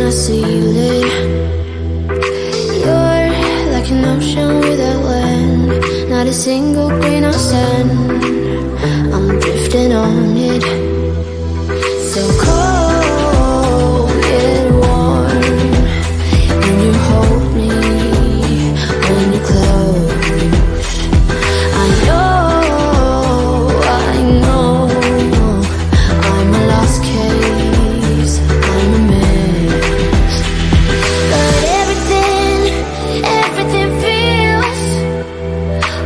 I see you lit. You're like an ocean without land, not a single grain of sand. I'm drifting on it. So cold, yet warm, when you hold me, when you close. I know, I'm a lost case, I'm a mess. But everything feels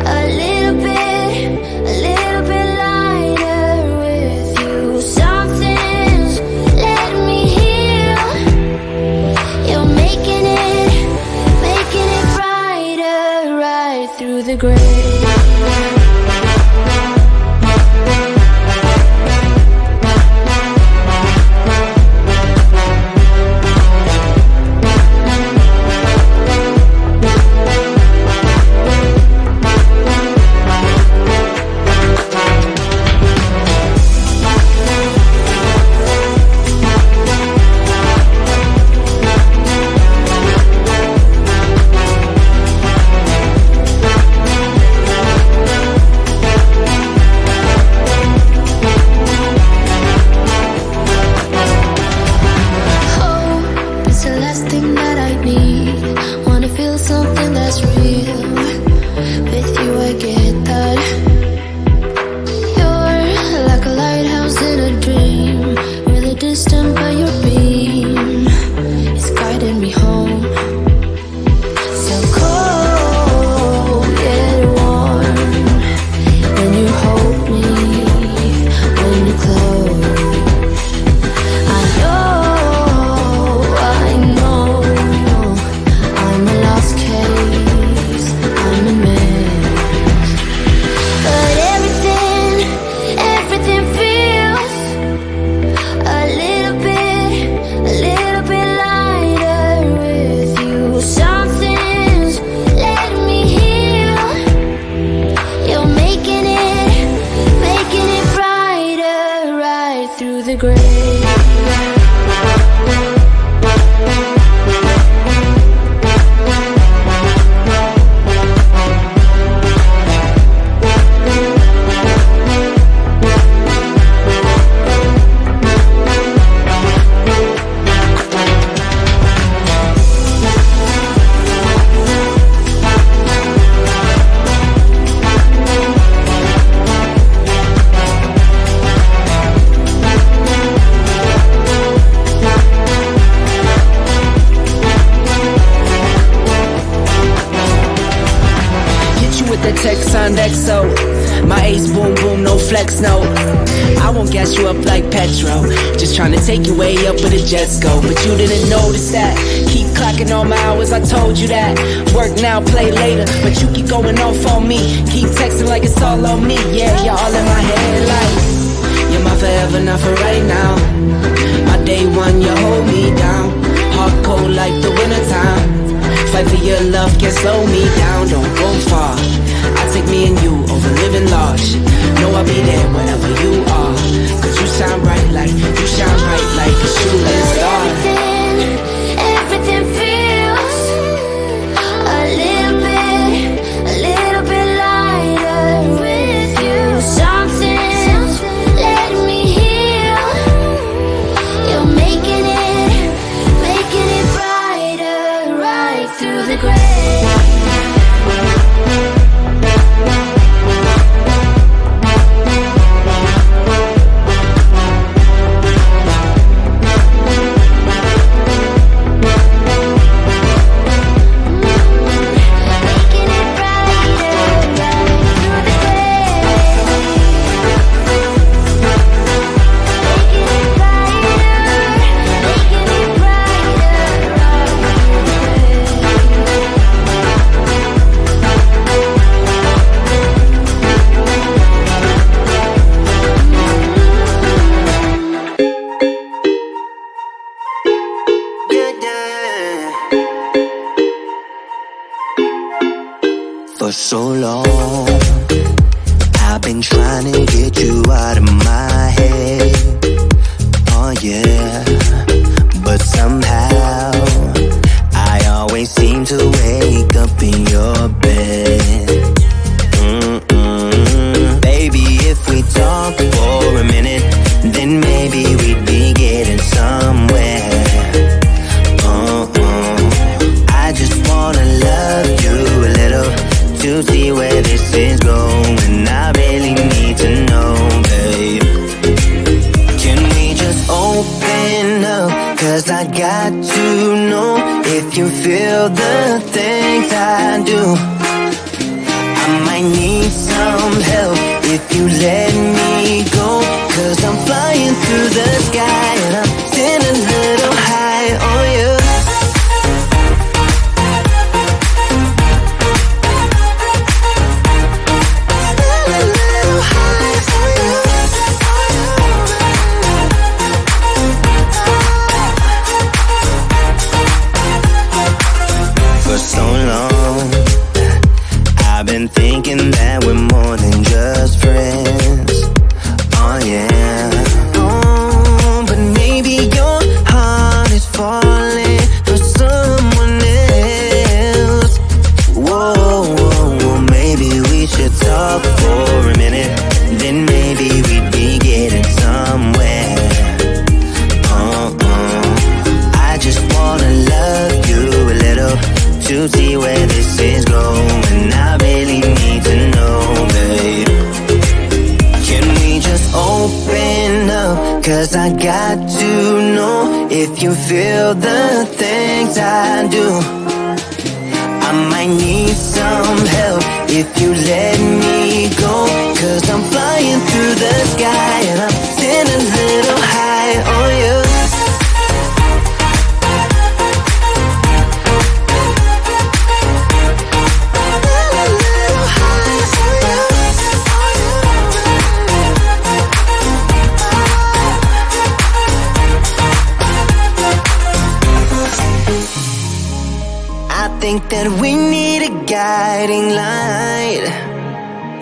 a little bit lighter with you. Something's letting me heal. You're making it brighter, right through the gray. My ace boom boom, no flex, no. I won't gas you up like petrol, just trying to take you way up where the jets go. But you didn't notice that. Keep clocking all my hours, I told you that. Work now, play later, but you keep going off on me. Keep texting like it's all on me. Yeah, you're all in my head like you're my forever, not for right now. My day one, you hold me down. Hard cold like the wintertime. Fight for your love, can't slow me down. Don't go far, I take me and you over living large. Know I'll be there wherever you are, cause you shine bright like a shooting star. Everything feels a little bit lighter with you. Something's letting me heal. You're making it brighter, right through the gray. For so long, I've been trying to get you out of my head. Oh yeah, but somehow 'cause I got to know if you feel the things I do. I might need some help if you let me go, 'cause I'm flying through the sky and I'm sitting a little high on you. For so long, I've been thinking that we're more than just friends. Oh yeah. Oh, but maybe your heart is falling for someone else. Whoa, whoa, whoa, maybe we should talk for a minute. Then maybe we'd be getting somewhere. I just wanna love you a little to see where this is going. I really need to know, babe. Can we just open up? 'Cause I got to know if you feel the things I do. I might need some help if you let me go, 'cause I'm flying through the sky and I'm sitting a little high on you. I think that we need a guiding light.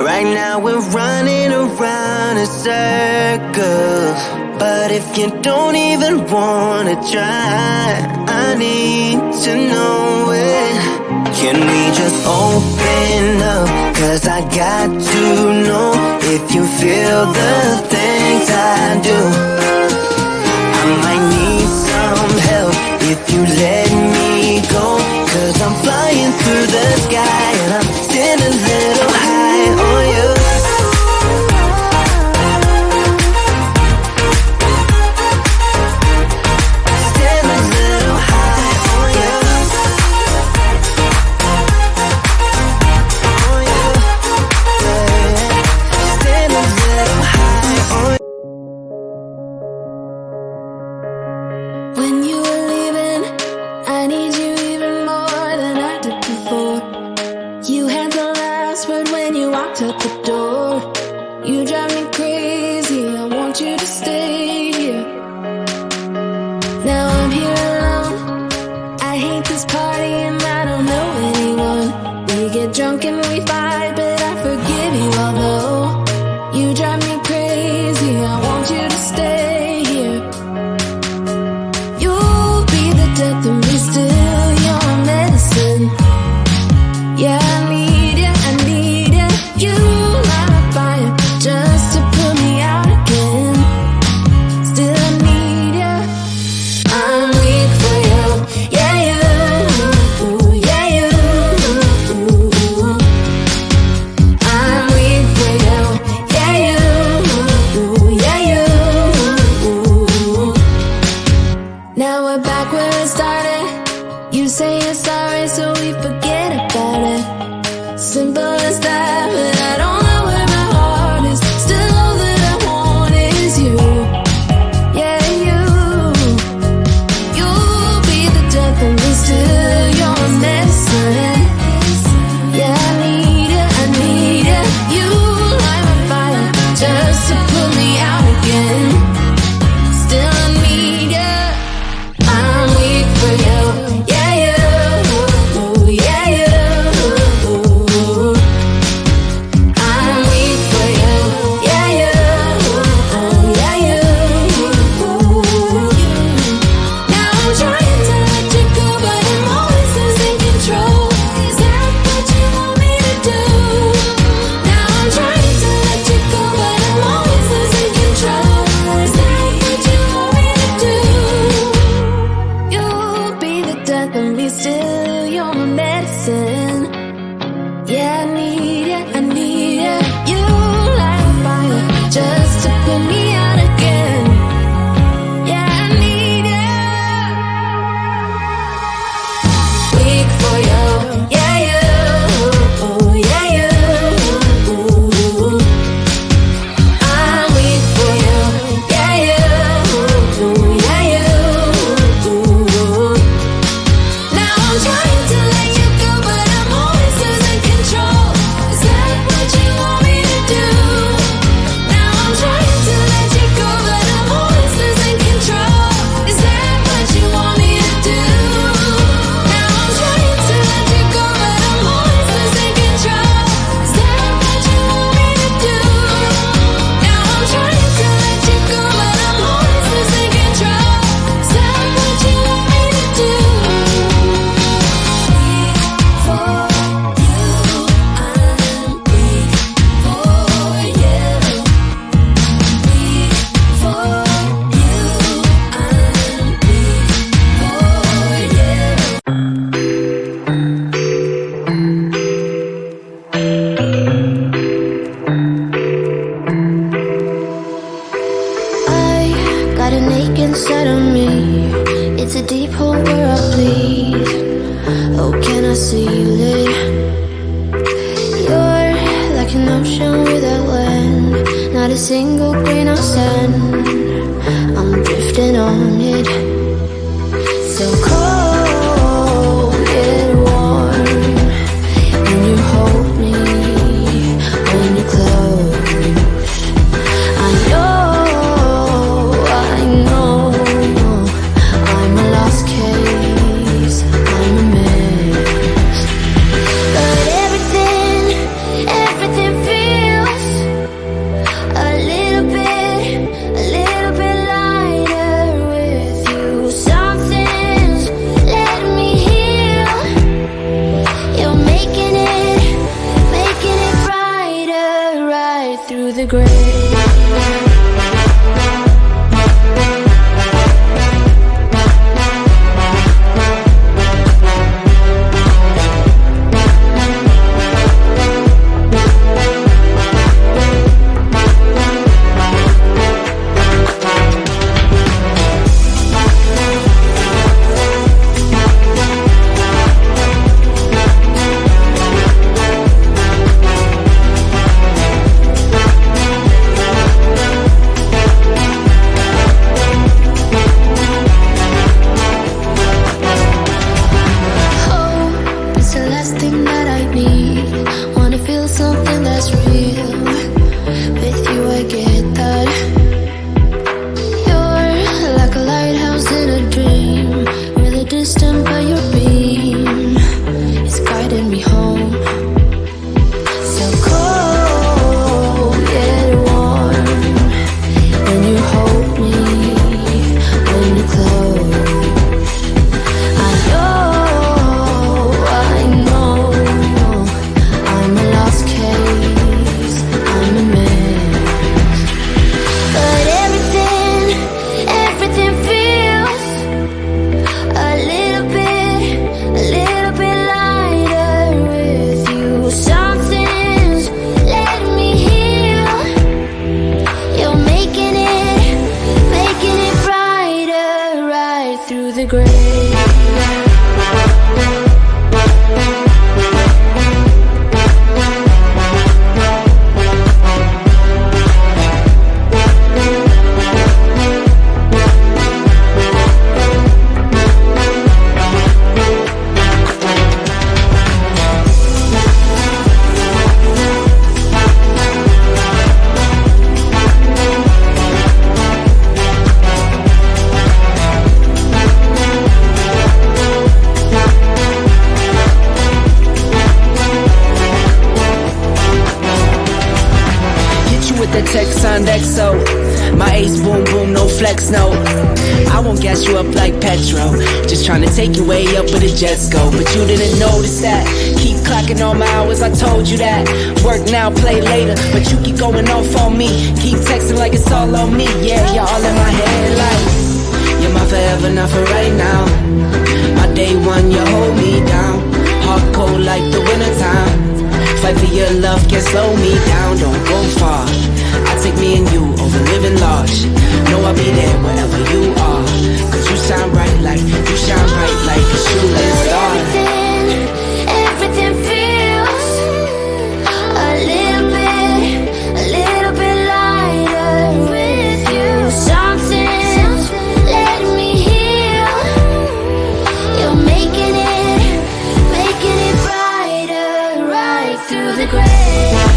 Right now we're running around in circles, but if you don't even wanna try, I need to know it. Can we just open up? 'Cause I got to know if you feel the things I do. I might need some help if you let me go, 'cause I'm flying through the sky and I'm sitting a little high on you. Sitting a little high on you. On you. Sitting a little high on you. When you were leaving, I need you even more than I did before. You had the last word when you walked out the door. You drive me crazy, I want you to stay here. Now I'm here alone, I hate this party and I don't know anyone. We get drunk and we fight, but I forgive you, although you drive me crazy, I want you to stay here. You'll be the death of me still, you're medicine. Yeah, I need you, I need you. You light my fire just to put me out again. Still I need you. I'm weak for you, yeah you, yeah you. I'm weak for you, yeah you, yeah you. Now we're back where it started. You say you're sorry, so we forget about it. Simple as that, but I don't know where my heart is. Still all that I want is you. Yeah, you. You'll be the death of me still. You're medicine. Yeah, I need you, I need you. You light my fire just to put me out again. Still I need you. I'm weak for you, yeah you, yeah you. ceiling. You're like an ocean without land, not a single grain of sand. I'm drifting on it. So cold yet warm when you hold me, when you close. I know I'm a lost case, I'm a mess. But everything feels a little bit lighter with you. Something's letting me heal. You're making it brighter right through the gray. It's the last thing that I need. Wanna feel something that's real. With you I get that. You're like a lighthouse in a dream, really distant but your beam is guiding me home. So cold yet warm when you hold me, when you close. I know I'm a lost case, I'm a mess. But everything feels a little bit lighter with you. Something's letting me heal. You're making it brighter right through the gray. With the text on XO, my ace boom boom, no flex, no. I won't gas you up like petrol, just trying to take you way up where the jets go. But you didn't notice that. Keep clocking all my hours, I told you that. Work now, play later, but you keep going off on me. Keep texting like it's all on me. Yeah, you're all in my head like you're my forever, not for right now. My day one, you hold me down. Hard cold like the wintertime. Fight for your love, can't slow me down, don't go far. I take me and you over living large. Know I'll be there wherever you are. Cause you shine bright like a shooting star. Everything feels a little bit lighter with you. Something's letting me heal. You're making it brighter right through the gray.